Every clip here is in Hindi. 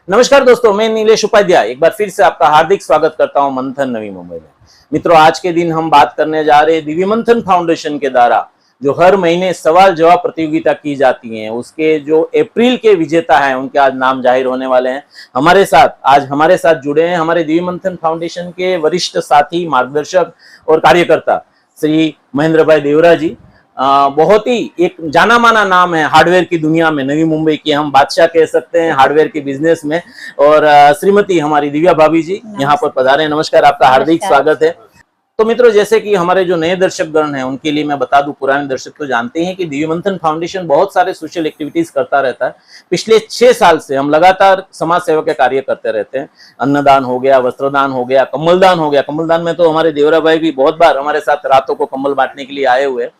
नमस्कार दोस्तों, मैं नीलेश उपाध्याय एक बार फिर से आपका हार्दिक स्वागत करता हूं मंथन नवी मुंबई में। मित्रों, आज के दिन हम बात करने जा रहे हैं दिव्य मंथन फाउंडेशन के द्वारा जो हर महीने सवाल जवाब प्रतियोगिता की जाती है, उसके जो अप्रैल के विजेता हैं उनके आज नाम जाहिर होने वाले हैं। आज हमारे साथ जुड़े हैं हमारे दिव्य मंथन फाउंडेशन के वरिष्ठ साथी, मार्गदर्शक और कार्यकर्ता श्री महेंद्र भाई देवरा जी। बहुत ही एक जाना माना नाम है हार्डवेयर की दुनिया में, नवी मुंबई की हम बादशाह कह सकते हैं हार्डवेयर के बिजनेस में। और श्रीमती हमारी दिव्या भाभी जी यहाँ पर पधारे। नमस्कार, आपका हार्दिक स्वागत है। तो मित्रों, जैसे कि हमारे जो नए दर्शक गण हैं उनके लिए मैं बता दूं, पुराने दर्शक तो जानते हैं कि दिव्य मंथन फाउंडेशन बहुत सारे सोशल एक्टिविटीज करता रहता है। पिछले 6 साल से हम लगातार समाज सेवा के कार्य करते रहते हैं। अन्नदान हो गया, वस्त्रदान हो गया, कम्बलदान हो गया। कम्बलदान में तो हमारे देवरा भाई भी बहुत बार हमारे साथ रातों को कम्बल बांटने के लिए आए हुए हैं।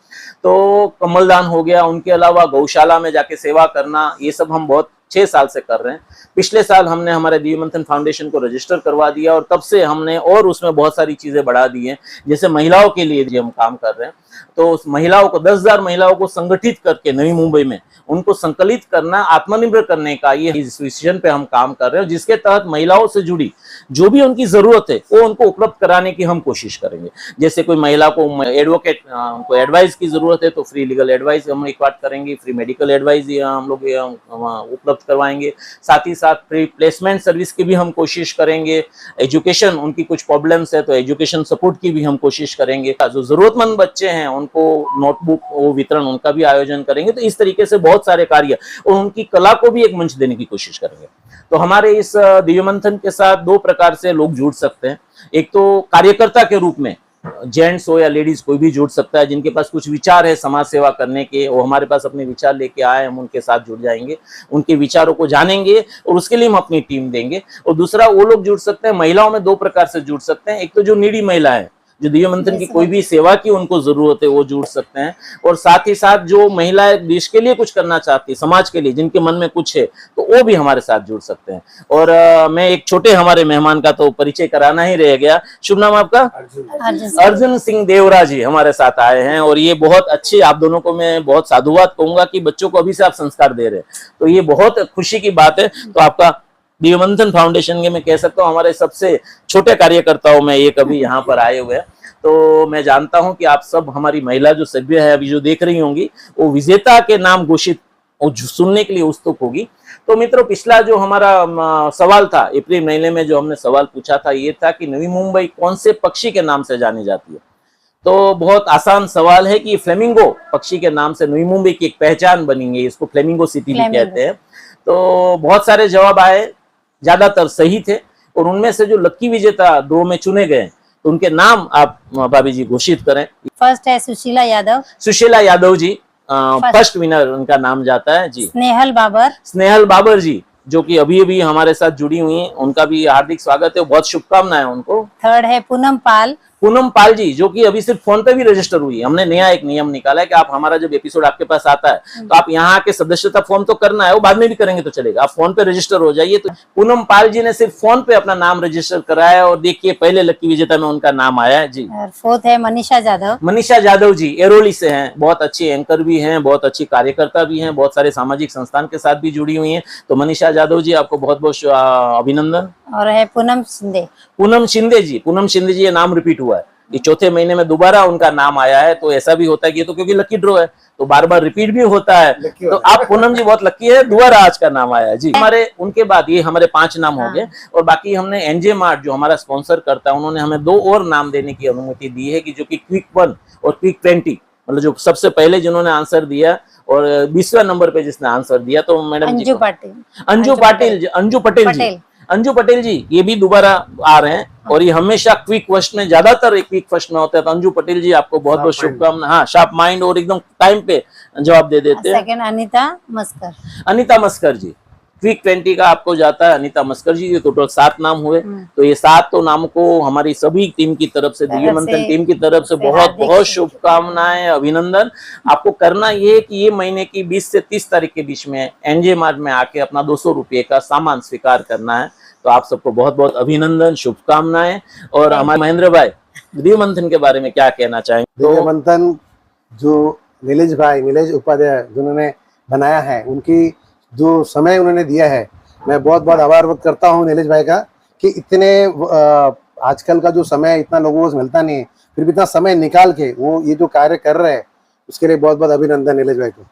तो कम्बलदान हो गया, उनके अलावा गौशाला में जाके सेवा करना, ये सब हम बहुत 6 साल से कर रहे हैं। पिछले साल हमने हमारे दिव्य मंथन फाउंडेशन को रजिस्टर करवा दिया और तब से हमने और उसमें बहुत सारी चीजें बढ़ा दी हैं। जैसे महिलाओं के लिए जो हम काम कर रहे हैं, तो उस महिलाओं को 10,000 महिलाओं को संगठित करके नवी मुंबई में उनको संकलित करना, आत्मनिर्भर करने का ये इस विजन पे हम काम कर रहे हैं, जिसके तहत महिलाओं से जुड़ी जो भी उनकी जरूरत है वो उनको उपलब्ध कराने की हम कोशिश करेंगे। जैसे कोई महिला को एडवोकेट उनको एडवाइस की जरूरत है तो फ्री लीगल एडवाइस हम एक बात करेंगे, फ्री मेडिकल एडवाइस हम लोग उपलब्ध करवाएंगे। साथ ही साथ फ्री प्लेसमेंट सर्विस की भी हम कोशिश करेंगे। एजुकेशन, उनकी कुछ प्रॉब्लम्स है तो एजुकेशन सपोर्ट की भी हम कोशिश करेंगे। जो जरूरतमंद बच्चे हैं उनको नोटबुक वितरण उनका भी आयोजन करेंगे। तो इस तरीके से बहुत सारे कार्य और उनकी कला को भी एक मंच देने की कोशिश करेंगे। तो हमारे इस दिव्य मंथन के साथ 2 प्रकार से लोग जुड़ सकते हैं। एक तो कार्यकर्ता के रूप में जेंट्स हो या लेडीज, कोई भी जुड़ सकता है जिनके पास कुछ विचार है समाज सेवा करने के, वो हमारे पास अपने विचार लेके आए, हम उनके साथ जुड़ जाएंगे, उनके विचारों को जानेंगे और उसके लिए हम अपनी टीम देंगे। और दूसरा वो लोग जुड़ सकते हैं, महिलाओं में 2 प्रकार से जुड़ सकते हैं। एक तो जो नीडी महिला है, जो दिव्य मंथन की कोई भी सेवा की उनको जरूरत है, वो जुड़ सकते हैं। और साथ ही साथ जो महिलाएं देश के लिए कुछ करना चाहती है, समाज के लिए, जिनके मन में कुछ है, तो वो भी हमारे साथ जुड़ सकते हैं। और मैं एक छोटे हमारे मेहमान का तो परिचय कराना ही रह गया। शुभ नाम आपका? अर्जुन सिंह देवरा जी हमारे साथ आए हैं। और ये बहुत अच्छे, आप दोनों को मैं बहुत साधुवाद कहूंगा कि बच्चों को अभी से आप संस्कार दे रहे हैं, तो ये बहुत खुशी की बात है। तो आपका दिव्य मंथन फाउंडेशन के मैं कह सकता हूँ हमारे सबसे छोटे कार्यकर्ताओं में एक अभी यहाँ पर आए हुए हैं। तो मैं जानता हूं कि आप सब, हमारी महिला जो सभ्य है अभी जो देख रही होंगी, वो विजेता के नाम घोषित सुनने के लिए उत्सुक होगी। तो मित्रों, पिछला जो हमारा सवाल था अप्रैल महीने में, जो हमने सवाल पूछा था, ये था कि नवी मुंबई कौन से पक्षी के नाम से जानी जाती है। तो बहुत आसान सवाल है कि फ्लेमिंगो पक्षी के नाम से नवी मुंबई की एक पहचान बनी है, इसको फ्लेमिंगो सिटी भी कहते हैं। तो बहुत सारे जवाब आए, ज्यादातर सही थे। और उनमें से जो लक्की विजेता 2 में चुने गए, तो उनके नाम आप भाभी जी घोषित करें। फर्स्ट है सुशीला यादव। सुशीला यादव जी फर्स्ट विनर, उनका नाम जाता है जी। स्नेहल बाबर जी, जो कि अभी अभी हमारे साथ जुड़ी हुई हैं, उनका भी हार्दिक स्वागत है, बहुत शुभकामनाएं उनको। थर्ड है पूनम पाल जी, जो कि अभी सिर्फ फोन पे भी रजिस्टर हुई है। हमने नया एक नियम निकाला है कि आप, हमारा जब एपिसोड आपके पास आता है तो आप यहाँ के सदस्यता फॉर्म तो करना है, वो बाद में भी करेंगे तो चलेगा, आप फोन पे रजिस्टर हो जाइए। तो पूनम पाल जी ने सिर्फ फोन पे अपना नाम रजिस्टर कराया और देखिए पहले लकी विजेता में उनका नाम आया है जी। फोर्थ है मनीषा जाधव जी, एरोली से हैं, बहुत अच्छी एंकर भी हैं, बहुत अच्छी कार्यकर्ता भी हैं, बहुत सारे सामाजिक संस्थान के साथ भी जुड़ी हुई हैं। तो मनीषा जाधव जी, आपको बहुत बहुत अभिनंदन। और है पूनम शिंदे जी, ये नाम रिपीट हुआ है, ये 4थे महीने में दोबारा उनका नाम आया है। तो ऐसा भी होता है कि ये तो क्योंकि लकी ड्रॉ है तो बार बार रिपीट भी होता है। तो आप पूनम जी बहुत लकी है, दोबारा आज का नाम आया है जी। हमारे उनके बाद ये हमारे 5 नाम हो गए। और बाकी हमने एनजे मार्ट जो हमारा स्पॉन्सर करता है, उन्होंने हमें 2 और नाम देने की अनुमति दी है, कि जो कि क्विक 1 और क्विक 20, मतलब जो सबसे पहले जिन्होंने आंसर दिया और 20वें नंबर पे जिसने आंसर दिया, तो मैडम जी अंजू पटेल जी ये भी दोबारा आ रहे हैं। और ये हमेशा क्विक क्वेश्चन में, ज्यादातर क्विक क्वेश्चन में होता है। तो अंजू पटेल जी, आपको बहुत बहुत शुभकामनाएं। हाँ, शार्प माइंड और एकदम टाइम पे जवाब दे देते हैं। सेकंड अनिता मस्कर जी, क्विक 20 का आपको जाता है अनिता मस्कर जी। ये टोटल 7 नाम हुए। तो ये 7 तो नाम को हमारी सभी टीम की तरफ से, दिव्य मंथन टीम की तरफ से बहुत बहुत शुभकामनाएं, अभिनंदन। आपको करना ये है कि ये महीने की 20 से 30 तारीख के बीच में एनजे मार्ट में आके अपना 200 रुपये का सामान स्वीकार करना है। तो आप सबको बहुत बहुत अभिनंदन, शुभकामनाएं। और हमारे महेंद्र भाई, दिव्य मंथन के बारे में क्या कहना चाहेंगे? दिव्य मंथन जो नीलेश उपाध्याय जिन्होंने बनाया है, उनकी जो समय उन्होंने दिया है, मैं बहुत बहुत आभार व्यक्त करता हूँ नीलेश भाई का कि इतने आजकल का जो समय है, इतना लोगों को मिलता नहीं है, फिर भी इतना समय निकाल के वो ये जो कार्य कर रहे हैं उसके लिए बहुत बहुत अभिनंदन नीलेश भाई को।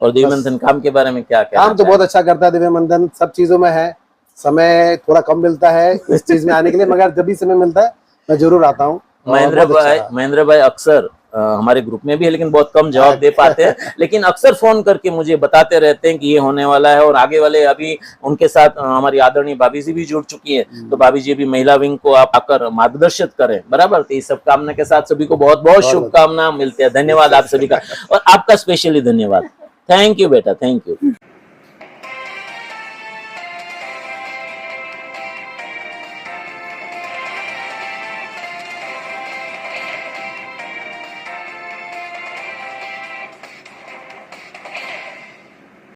और दिव्य मंथन काम के बारे में क्या कहना काम तो बहुत अच्छा करता है दिव्य मंथन, सब चीजों में है। समय थोड़ा कम मिलता है इस चीज में आने के लिए, मगर जब भी समय मिलता है मैं जरूर आता हूँ। महेंद्र भाई अक्सर हमारे ग्रुप में भी है, लेकिन बहुत कम जवाब दे पाते हैं, लेकिन अक्सर फोन करके मुझे बताते रहते हैं कि ये होने वाला है। और आगे वाले अभी उनके साथ हमारी आदरणीय भाभी जी भी जुड़ चुकी है, तो भाभी जी भी महिला विंग को आप आकर मार्गदर्शित करें, बराबर। तो इस सब कामना के साथ सभी को बहुत बहुत शुभकामना मिलते हैं। धन्यवाद आप सभी का, और आपका स्पेशली धन्यवाद। थैंक यू बेटा, थैंक यू।